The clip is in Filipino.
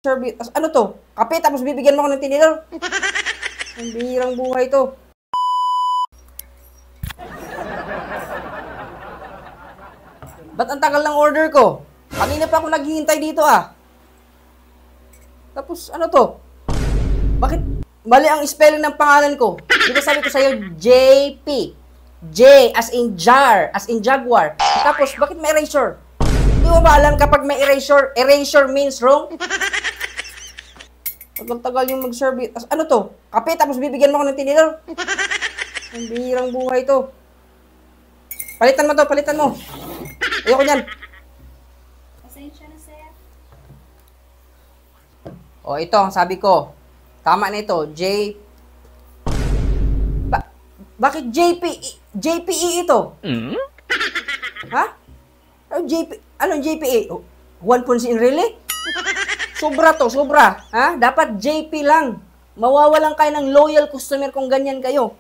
Service. Ano to? Kape tapos bibigyan mo ako ng tinidor? Ang bihirang buhay to. Ba't ang tagal ng order ko? Kanina pa ako naghihintay dito ah. Tapos ano to? Bakit mali ang spelling ng pangalan ko? Di ba sabi ko sa'yo, JP. J as in jar, as in jaguar. Tapos bakit may erasure? Di mo ba alam kapag may erasure, erasure means wrong? Tagal-tagal yung mag-serve. Ano to? Kape tapos bibigyan mo ako ng tinidor? Ang bihirang buhay to. Palitan mo to, palitan mo. Ayoko niyan. Pasensya na, sir. O ito, ang sabi ko. Tama na ito. Bakit JPE ito? Ha? Anong JPE? One Punsin really? Sobra to, sobra. Ha? Dapat JP lang. Mawawalan kayo ng loyal customer kung ganyan kayo.